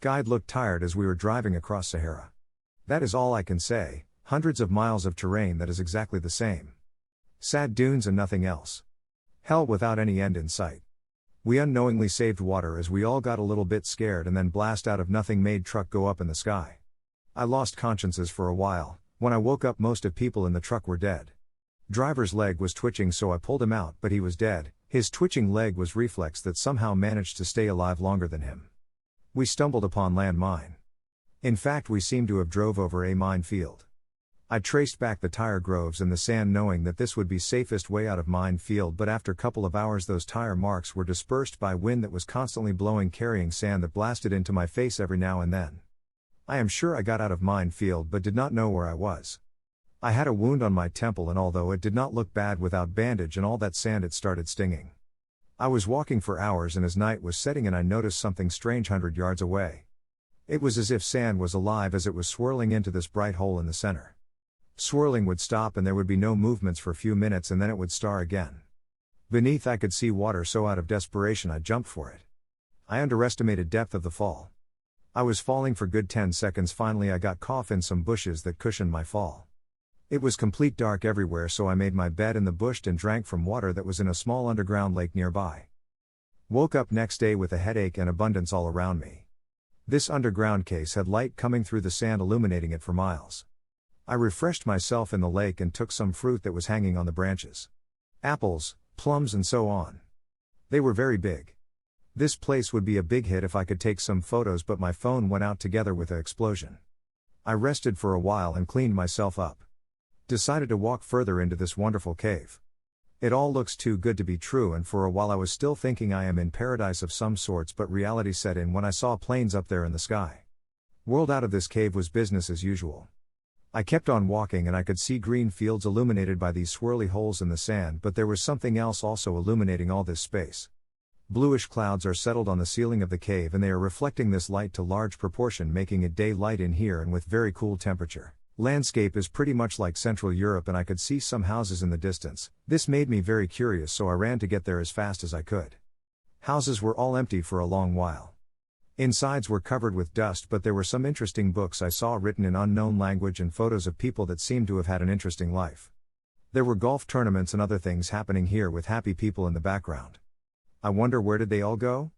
Guide looked tired as we were driving across Sahara. That is all I can say, hundreds of miles of terrain that is exactly the same. Sad dunes and nothing else. Hell without any end in sight. We unknowingly saved water as we all got a little bit scared and then blast out of nothing made truck go up in the sky. I lost consciences for a while. When I woke up most of people in the truck were dead. Driver's leg was twitching so I pulled him out but he was dead. His twitching leg was reflex that somehow managed to stay alive longer than him. We stumbled upon land mine. In fact we seemed to have drove over a mine field. I traced back the tire groves in the sand knowing that this would be safest way out of mine field, but after couple of hours those tire marks were dispersed by wind that was constantly blowing carrying sand that blasted into my face every now and then. I am sure I got out of mine field but did not know where I was. I had a wound on my temple and although it did not look bad without bandage and all that sand it started stinging. I was walking for hours and as night was setting and I noticed something strange 100 yards away. It was as if sand was alive as it was swirling into this bright hole in the center. Swirling would stop and there would be no movements for a few minutes and then it would start again. Beneath I could see water so out of desperation I jumped for it. I underestimated depth of the fall. I was falling for good 10 seconds finally I got caught in some bushes that cushioned my fall. It was complete dark everywhere so I made my bed in the bush and drank from water that was in a small underground lake nearby. Woke up next day with a headache and abundance all around me. This underground case had light coming through the sand illuminating it for miles. I refreshed myself in the lake and took some fruit that was hanging on the branches. Apples, plums and so on. They were very big. This place would be a big hit if I could take some photos but my phone went out together with the explosion. I rested for a while and cleaned myself up. Decided to walk further into this wonderful cave. It all looks too good to be true and for a while I was still thinking I am in paradise of some sorts but reality set in when I saw planes up there in the sky. World out of this cave was business as usual. I kept on walking and I could see green fields illuminated by these swirly holes in the sand but there was something else also illuminating all this space. Bluish clouds are settled on the ceiling of the cave and they are reflecting this light to large proportion making it daylight in here and with very cool temperature. Landscape is pretty much like Central Europe and I could see some houses in the distance. This made me very curious so I ran to get there as fast as I could. Houses were all empty for a long while. Insides were covered with dust but there were some interesting books I saw written in unknown language and photos of people that seemed to have had an interesting life. There were golf tournaments and other things happening here with happy people in the background. I wonder where did they all go?